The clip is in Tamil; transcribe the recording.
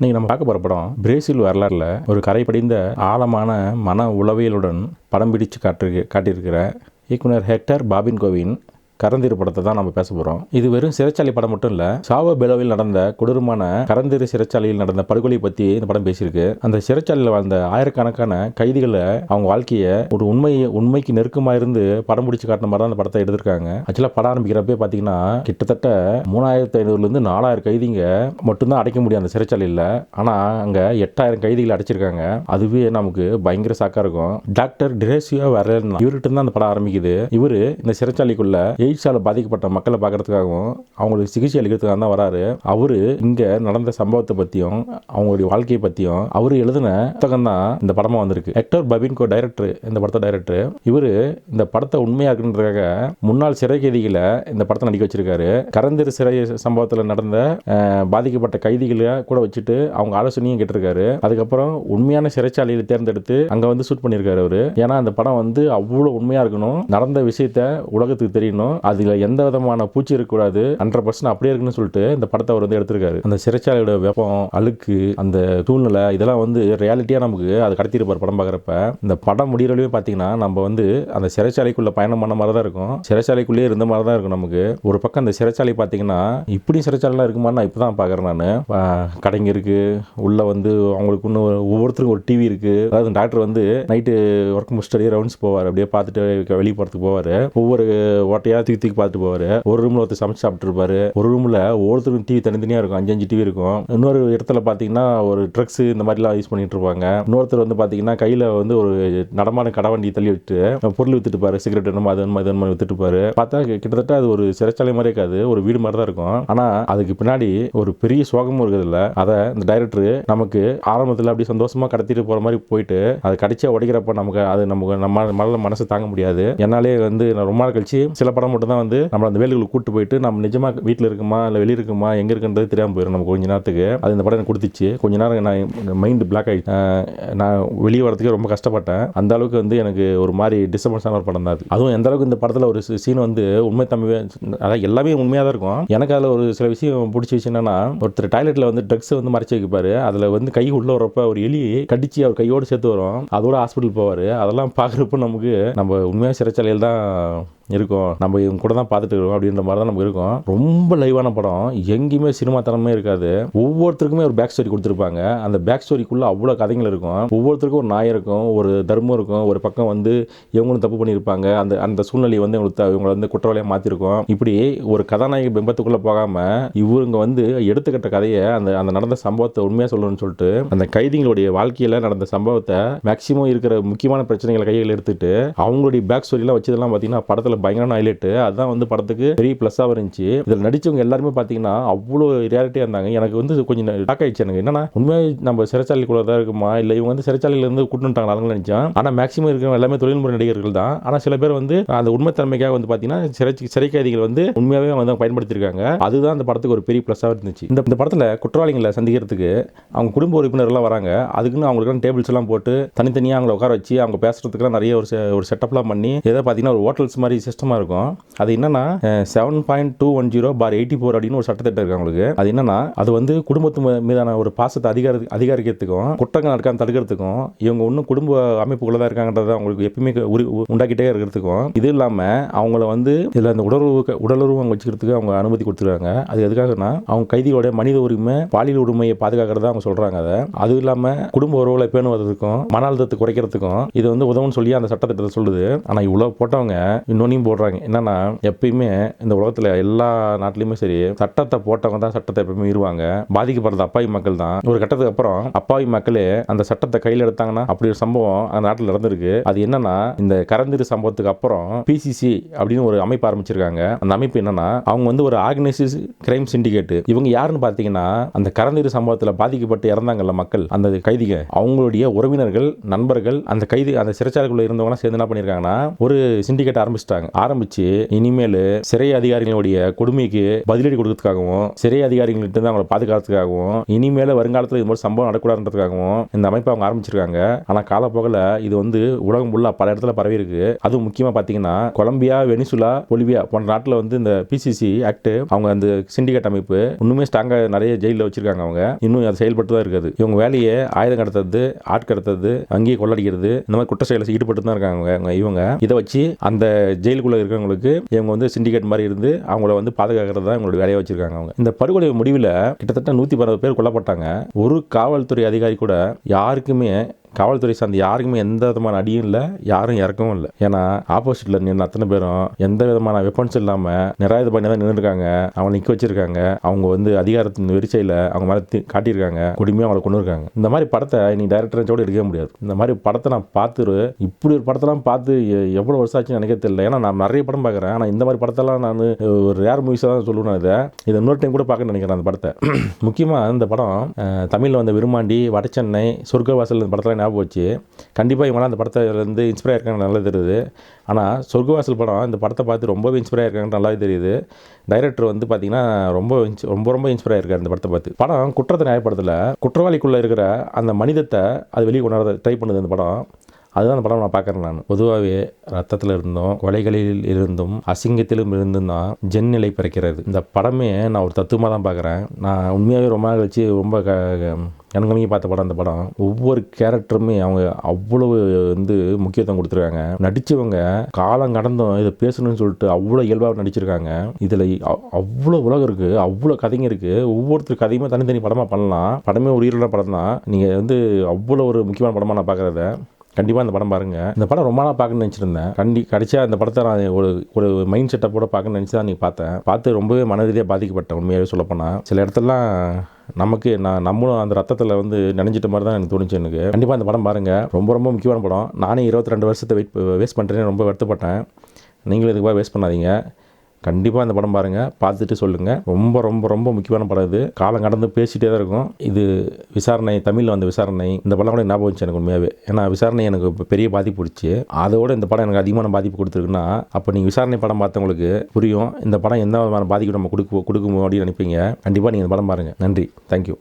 இன்னைக்கு நம்ம பார்க்க போகிற படம் பிரேசில் வரலாறுல ஒரு கரை படிந்த ஆழமான மன உளவியலுடன் படம் பிடிச்சு காட்டியிருக்கிற இயக்குனர் ஹெக்டர் பாபின்கோவின் கரந்திரு படத்தை தான் நம்ம பேச போகிறோம். இது வெறும் சிறைச்சாலை படம் மட்டும் இல்லை, சாவோ பெலோவில் நடந்த கொடூரமான கரந்திரு சிறைச்சாலையில் நடந்த படுகொலை பற்றி இந்த படம் பேசியிருக்கு. அந்த சிறைச்சாலையில் வாழ்ந்த ஆயிரக்கணக்கான கைதிகளை அவங்க வாழ்க்கையை ஒரு உண்மைக்கு நெருக்கமாக இருந்து படம் பிடிச்சி காட்டின மாதிரி தான் அந்த படத்தை எடுத்திருக்காங்க. ஆக்சுவலாக படம் ஆரம்பிக்கிறப்பே பார்த்தீங்கன்னா கிட்டத்தட்ட 3500 4000 கைதிங்க மட்டும்தான் அடைக்க முடியும் அந்த சிறைச்சாலையில். ஆனால் அங்கே 8000 கைதிகளை அடைச்சிருக்காங்க. அதுவே நமக்கு பயங்கர சாக்காக இருக்கும். டாக்டர் டிரேசியோ வரேன் இவர்கிட்ட தான் அந்த படம் ஆரம்பிக்குது. இவர் இந்த சிறைச்சாலைக்குள்ள எய்ட்ஸால் பாதிக்கப்பட்ட மக்களை பார்க்கறதுக்காகவும் அவங்களுக்கு சிகிச்சை அளிக்கிறதுக்காக தான் வராரு. அவரு இங்க நடந்த சம்பவத்தை பற்றியும் அவங்களுடைய வாழ்க்கையை பற்றியும் அவரு எழுதின புத்தகம் தான் இந்த படமா வந்திருக்கு. ஹெக்டர் பாபின்கோ டைரக்டர், இந்த படத்தை டைரக்டர். இவரு இந்த படத்தை உண்மையா இருக்குன்றதுக்காக முன்னாள் சிறை கைதிகளை இந்த படத்தை நடிக்க வச்சிருக்காரு. கரந்திரு சிறை சம்பவத்தில் நடந்த பாதிக்கப்பட்ட கைதிகளை கூட வச்சுட்டு அவங்க ஆலோசனையும் கேட்டிருக்காரு. அதுக்கப்புறம் உண்மையான சிறைச்சாலையில் தேர்ந்தெடுத்து அங்க வந்து ஷூட் பண்ணியிருக்காரு அவரு. ஏன்னா அந்த படம் வந்து அவ்வளோ உண்மையா இருக்கணும், நடந்த விஷயத்த உலகத்துக்கு தெரியணும், அதுல எந்த விதமான பூச்சி இருக்கக்கூடாது, 100% அப்படியே இருக்குன்னு சொல்லிட்டு இந்த படத்தை அவர் வந்து எடுத்திருக்காரு. அந்த சிறைச்சாலையோட வெப்பம், அழுக்கு, அந்த சூழ்நிலை இதெல்லாம் வந்து ரியாலிட்டியா நமக்கு அது கடத்திருப்பார் படம் பார்க்குறப்ப. இந்த படம் முடிகிறவரையும் பார்த்தீங்கன்னா நம்ம வந்து அந்த சிறைச்சாலைக்குள்ள பயணம் பண்ண மாதிரி தான் இருக்கும், சிறைச்சாலைக்குள்ளேயே இருந்த மாதிரி தான் இருக்கும் நமக்கு. ஒரு பக்கம் அந்த சிறைச்சாலை பார்த்தீங்கன்னா இப்படி சிறைச்சாலைலாம் இருக்குமான்னு நான் இப்போ தான் பார்க்குறேன். நான் கடைங்க இருக்கு, உள்ள வந்து அவங்களுக்கு இன்னும் ஒவ்வொருத்தருக்கும் ஒரு டிவி இருக்கு. அதாவது டாக்டர் வந்து நைட்டு ஒர்க் முடிச்சுட்டு ரவுண்ட்ஸ் போவார், அப்படியே பார்த்துட்டு வெளியே போகிறதுக்கு போவார். ஒவ்வொரு ஓட்டையா தூக்கி பார்த்துட்டு போவார். ஒரு ரூமில் ஒருத்தர் சமைச்சு சாப்பிட்டு இருப்பாரு. ஒரு ரூமில் ஒவ்வொருத்தருக்கும் டிவி தனித்தனியாக இருக்கும், 5 டிவி இருக்கும். இன்னொரு இடத்துல பார்த்தீங்கன்னா ஒரு ட்ரக்ஸ் இந்த மாதிரிலாம் யூஸ் பண்ணிட்டு இருப்பாங்க. இன்னொருத்தர் வந்து பார்த்தீங்கன்னா கையில் வந்து ஒரு நடமான கடவண்டி தள்ளி விட்டு பொருள் வித்துட்டு இருப்பாரு, சிகரெட் என்னமோ அது மாதிரி வித்துட்டு இருப்பாரு. பார்த்தா கிட்டத்தட்ட அது ஒரு சிறைச்சாலை மாதிரி இருக்காது, ஒரு வீடு மாதிரி தான் இருக்கும். ஆனால் அதுக்கு பின்னாடி ஒரு பெரிய சோகமும் இருக்குது. இல்லை அதை இந்த டைரக்டர் நமக்கு ஆரம்பத்தில் அப்படி சந்தோஷமா கடத்திட்டு போற மாதிரி போயிட்டு அது கடிச்சா உடைக்கிறப்ப நமக்கு அது நம்ம மனசு தாங்க முடியாது. என்னாலே வந்து நான் ரொம்ப நாள் கழிச்சு சில படம் மட்டும் தான் வந்து நம்ம அந்த வேலைகளுக்கு கூட்டு போயிட்டு நம்ம நிஜமா வீட்டில் இருக்குமா இல்லை வெளியே இருக்குமா எங்கே இருக்குன்றது தெரியாமல் போயிடும் நமக்கு கொஞ்ச நேரத்துக்கு. அது இந்த படம் எனக்கு கொடுத்துச்சு. கொஞ்ச நேரம் நான் மைண்ட் பிளாக் ஆகிடுச்சு. நான் வெளியே வரதுக்கே ரொம்ப கஷ்டப்பட்டேன். அந்த அளவுக்கு வந்து எனக்கு ஒரு மாதிரி டிஸ்டர்பன்ஸான ஒரு படம் தான் அது. அதுவும் எந்த அளவுக்கு இந்த படத்தில் ஒரு சீன் வந்து உண்மை தம்பி, அதாவது எல்லாமே உண்மையாக தான் இருக்கும். எனக்கு அதில் ஒரு சில விஷயம் பிடிச்ச விஷயம் என்னன்னா, ஒருத்தர் டாய்லெட்டில் வந்து ட்ரக்ஸ் வந்து மறைச்சி வைப்பாரு. அதில் வந்து கை உள்ள வரப்ப ஒரு எலி கடிச்சு அவர் கையோடு சேர்த்து வரும். அதோட ஹாஸ்பிட்டல் போவார். அதெல்லாம் பார்க்குறப்ப நமக்கு நம்ம உண்மையாக சிறைச்சாலையில் தான் இருக்கும், நம்ம இவங்க கூட தான் பார்த்துட்டு இருக்கோம் அப்படின்ற மாதிரி தான் நமக்கு இருக்கும். ரொம்ப லைவான படம், எங்கேயுமே சினிமா தனமே இருக்காது. ஒவ்வொருத்தருக்குமே ஒரு பேக் ஸ்டோரி கொடுத்துருப்பாங்க. அந்த பேக் ஸ்டோரிக்குள்ள அவ்வளோ கதைகள் இருக்கும். ஒவ்வொருத்தருக்கும் ஒரு நாயம் இருக்கும், ஒரு தர்மம் இருக்கும். ஒரு பக்கம் வந்து இவங்களும் தப்பு பண்ணியிருப்பாங்க, அந்த அந்த சூழ்நிலையை வந்து இவங்களை வந்து குற்றவாளியாக மாற்றிருக்கோம். இப்படி ஒரு கதாநாயக பிம்பத்துக்குள்ளே போகாமல் இவங்க வந்து எடுத்துக்கிட்ட கதையை அந்த நடந்த சம்பவத்தை உண்மையாக சொல்லணும்னு சொல்லிட்டு அந்த கைதிகளுடைய வாழ்க்கையில் நடந்த சம்பவத்தை மேக்சிமம் இருக்கிற முக்கியமான பிரச்சனைகளை கையில் எடுத்துட்டு அவங்களுடைய பேக் ஸ்டோரிலாம் வச்சதெல்லாம் பார்த்தீங்கன்னா படத்தில் பயங்கரமான ஹைலைட். அதுதான் வந்து படத்துக்கு பெரிய பிளஸ்ஸாக இருந்துச்சு. இதில் நடிச்சவங்க எல்லாருமே பார்த்தீங்கன்னா அவ்வளோ ரியாலிட்டியாக இருந்தாங்க. எனக்கு வந்து கொஞ்சம் ஷாக் ஆயிடுச்சு. எனக்கு என்னன்னா உண்மையாக நம்ம சிறைச்சாலைக்குள்ள தான் இருக்குமா இல்லை இவங்க வந்து சிறைச்சாலையிலேருந்து கூட்டுட்டாங்களான்னு நினைச்சேன். ஆனால் மேக்ஸிமம் இருக்கிறவங்க எல்லாமே தொழில்முறை நடிகர்கள் தான். ஆனால் சில பேர் வந்து அந்த உண்மைத்தன்மைக்காக வந்து பார்த்தீங்கன்னா சிறை கைதிகள் வந்து உண்மையாகவே வந்து பயன்படுத்தியிருக்காங்க. அதுதான் அந்த படத்துக்கு ஒரு பெரிய பிளஸ்ஸாக இருந்துச்சு. இந்த படத்தில் குற்றவாளிகளை சந்திக்கிறதுக்கு அவங்க குடும்ப உறுப்பினர்லாம் வராங்க. அதுக்குன்னு அவங்களுக்கு டேபிள்ஸ் எல்லாம் போட்டு தனித்தனியாக அவங்களை உட்கார வச்சு அவங்க பேசுறதுக்குலாம் நிறைய ஒரு செட்டப்லாம் பண்ணி ஏதோ பார்த்தீங்கன்னா ஒரு ஹோட்டல்ஸ் மாதிரி சிஸ்டமாக இருக்கும். அது என்னன்னா 7.210/84 அப்படின்னு ஒரு சட்டத்திட்டம் இருக்கு அவங்களுக்கு. அது என்னன்னா அது வந்து குடும்பத்து மீதான ஒரு பாசத்தை அதிகாரிக்கிறதுக்கும் குற்றங்கள் நடக்காம தடுக்கிறதுக்கும் இவங்க இன்னும் குடும்ப அமைப்புக்குள்ள தான் இருக்காங்கன்றத அவங்களுக்கு எப்பயுமே உண்டாக்கிட்டே இருக்கிறதுக்கும், இது இல்லாம அவங்கள வந்து இதில் அந்த உடலுறவு அவங்க வச்சுக்கிறதுக்கு அவங்க அனுமதி கொடுத்துருக்காங்க. அது எதுக்காகனா அவங்க கைதியோட மனித உரிமை, பாலியல் உரிமையை பாதுகாக்கிறதா அவங்க சொல்றாங்க. அது இல்லாம குடும்ப உறவுகளை பேணுவதற்கும் மன அழுத்தத்தை குறைக்கிறதுக்கும் இது வந்து உதவுன்னு சொல்லி அந்த சட்டத்திட்டத்தை சொல்லுது. ஆனா இவ்வளவு போட்டவங்க இன்னொன்னையும் போடுறாங்க. என்னன்னா எப்பயுமே இந்த உலகத்துல எல்லா நாட்டிலுமே சரி சட்டத்தை போட்டவங்க தான் சட்டத்தை எப்பயுமே மீறுவாங்க. பாதிக்கப்படுறது அப்பாவி மக்கள் தான். ஒரு கட்டத்துக்கு அப்புறம் அப்பாவி மக்களே அந்த சட்டத்தை கையில் எடுத்தாங்கன்னா அப்படி ஒரு சம்பவம் அந்த நாட்டில் நடந்திருக்கு. அது என்னன்னா இந்த கரந்திரு சம்பவத்துக்கு அப்புறம் PCC அப்படின்னு ஒரு அமைப்பு ஆரம்பிச்சிருக்காங்க. அந்த அமைப்பு என்னன்னா அவங்க வந்து ஒரு ஆர்கனைஸ்டு கிரைம் சிண்டிகேட். இவங்க யாருன்னு பார்த்தீங்கன்னா அந்த கரந்திரு சம்பவத்தில் பாதிக்கப்பட்டு இறந்தாங்கல்ல மக்கள், அந்த கைதிகள் அவங்களுடைய உறவினர்கள், நண்பர்கள், அந்த கைதி அந்த சிறைச்சாலைக்குள்ள இருந்தவங்க சேர்ந்து என்ன பண்ணியிருக்காங்கன்னா ஒரு சிண்டிகேட் ஆரம்பிச்சிட்டாங்க. ஆரம்பிச்சு இனிமேல் சிறை அதிகாரிகளுடைய கொடுமைக்கு பதிலடி கொடுக்கறதுக்காகவும் சிறை அதிகாரிகள்கிட்ட அவங்களை பாதுகாக்கிறதுக்காகவும் இனிமேல் வருங்காலத்தில் இது மாதிரி சம்பவம் நடக்கூடாதுன்றதுக்காகவும் இந்த அமைப்பை அவங்க ஆரம்பிச்சிருக்காங்க. ஆனால் காலப்போக்கில் இது வந்து உலகம் ஃபுல்லாக பல இடத்துல பரவி இருக்கு. அதுவும் முக்கியமாக பார்த்தீங்கன்னா கொலம்பியா, வெனிசுலா, பொலிவியா போன்ற நாட்டில் வந்து இந்த பிசிசி ஆக்ட் அவங்க அந்த சிண்டிகேட் அமைப்பு இன்னுமே ஸ்ட்ராங்காக நிறைய ஜெயிலில் வச்சிருக்காங்க. அவங்க இன்னும் அது செயல்பட்டு தான் இருக்குது. இவங்க வேலையை ஆயுதம் கடத்துறது, ஆட்கடத்துறது, அங்கேயே கொள்ளடிக்கிறது, இந்த மாதிரி குற்ற செயலை ஈடுபட்டு தான் இருக்காங்க. இவங்க இதை வச்சு அந்த ஜெயிலுக்குள்ள இருக்கிறவங்களுக்கு இவங்க வந்து சிண்டிகேட் மாதிரி இருந்து அவங்கள வந்து பாதுகாக்கிறது தான் இவங்களோட வேலையை வச்சிருக்காங்க. அவங்க இந்த படுகொலை முடிவில் கிட்டத்தட்ட 110 பேர் கொல்லப்பட்டாங்க. ஒரு காவல்துறை அதிகாரி கூட யாருக்குமே காவல்துறை சார்ந்த யாருக்குமே எந்த விதமான அடியும் இல்லை, யாரும் இறக்கவும் இல்லை. ஏன்னா ஆப்போசிட்ல நின்று அத்தனை பேரும் எந்த விதமான வெப்பன்ஸ் இல்லாமல் நிராயுத பண்ணி தான் நின்றுருக்காங்க. அவங்க நிற்க வச்சிருக்காங்க. அவங்க வந்து அதிகாரத்தின் வெறிச்சையில் அவங்க மேலே காட்டியிருக்காங்க. கொடுமையாக அவங்களை கொண்டு இருக்காங்க. இந்த மாதிரி படத்தை நீ டைரக்டரோட எடுக்கவே முடியாது. இந்த மாதிரி படத்தை நான் இப்படி ஒரு படத்தெல்லாம் பார்த்து எவ்வளோ வருஷம் ஆச்சுன்னு நினைக்க தெரியல. ஏன்னா நான் நிறைய படம் பார்க்குறேன். ஆனால் இந்த மாதிரி படத்தெல்லாம் நான் ஒரு ரேர் மூவிஸாக தான் சொல்லுவேன். இதை இன்னொரு டைம் கூட பார்க்க நினைக்கிறேன் அந்த படத்தை. முக்கியமாக இந்த படம் தமிழில் வந்த விருமாண்டி, வடச்சென்னை, சொர்க்கவாசல் இந்த படத்தில் ஞாபகம் வச்சு கண்டிப்பாக இவங்களாம் அந்த படத்தை வந்து இன்ஸ்பயர் ஆயிருக்காங்க நல்லா தெரியுது. ஆனால் சொர்க்கவாசல் படம் இந்த படத்தை பார்த்து ரொம்பவே இன்ஸ்பயர் ஆயிருக்காங்க நல்லாவே தெரியுது. டைரக்டர் வந்து பார்த்தீங்கன்னா ரொம்ப இன்ஸ்பயர் ஆயிருக்காரு இந்த படத்தை பார்த்து. படம் குற்றத்தை நியாயப்படுத்தல, குற்றவாளிக்குள்ளே இருக்கிற அந்த மனிதத்தை அது வெளியே கொண்டாட ட்ரை பண்ணுது இந்த படம். அதுதான் அந்த படம் நான் பார்க்குறேன். நான் பொதுவாகவே ரத்தத்தில் இருந்தும் கொலைகளில் இருந்தும் அசிங்கத்திலும் இருந்தும் தான் ஜென் நிலை பிறக்கிறது. இந்த படமே நான் ஒரு தத்துவமாக தான் பார்க்குறேன். நான் உண்மையாகவே ரொம்ப நாள் வச்சு ரொம்ப கண்காணிக்க பார்த்த படம் அந்த படம். ஒவ்வொரு கேரக்டருமே அவங்க அவ்வளவு வந்து முக்கியத்துவம் கொடுத்துருக்காங்க. நடித்தவங்க காலம் கடந்தும் இதை பேசணும்னு சொல்லிட்டு அவ்வளோ இயல்பாக நடிச்சிருக்காங்க. இதில் அவ்வளோ உலகம் இருக்குது, அவ்வளோ கதைங்க இருக்குது. ஒவ்வொருத்தர் கதையுமே தனித்தனி படமாக பண்ணலாம். படமே ஒரு உயிரிழந்த படம் தான். நீங்கள் வந்து அவ்வளோ ஒரு முக்கியமான படமாக நான் பார்க்குறத கண்டிப்பாக இந்த படம் பாருங்கள். இந்த படம் ரொம்ப நாளாக பார்க்கணும்னு நினச்சிருந்தேன். கடைசியாக இந்த படத்தை நான் ஒரு மைண்ட் செட்டப்போட பார்க்கணும்னு நினச்சி தான் பார்த்து ரொம்பவே மன ரீதியாக பாதிக்கப்பட்டேன். உண்மையாகவே சொல்லப்போனால் சில இடத்துலலாம் நமக்கு நம்மளும் அந்த ரத்தத்தில் வந்து நினைஞ்சிட்ட மாதிரி தான் எனக்கு தோணுச்சு. எனக்கு கண்டிப்பாக இந்த படம் பாருங்கள். ரொம்ப முக்கியமான படம். நானே 22 வருஷத்தை வேஸ்ட் பண்ணுறேன்னு ரொம்ப வருத்தப்பட்டேன். நீங்களும் இதுக்காக வேஸ்ட் பண்ணாதீங்க. கண்டிப்பாக இந்த படம் பாருங்கள், பார்த்துட்டு சொல்லுங்கள். ரொம்ப முக்கியமான படம் இது. காலம் கடந்து பேசிகிட்டே தான் இருக்கும். இது விசாரணை, தமிழில் வந்த விசாரணை. இந்த படம் கூட ஞாபகம் வச்சு எனக்கு உண்மையாகவே. ஏன்னா விசாரணை எனக்கு பெரிய பாதிப்பு பிடிச்சி, அதோட இந்த படம் எனக்கு அதிகமான பாதிப்பு கொடுத்துருக்குன்னா அப்போ நீங்கள் விசாரணை படம் பார்த்தவங்களுக்கு புரியும் இந்த படம் எந்த விதமான பாதிப்பு நம்ம கொடுக்கும் அப்படின்னு நினைப்பீங்க. கண்டிப்பாக நீங்கள் இந்த படம் பாருங்கள். நன்றி, தேங்க்யூ.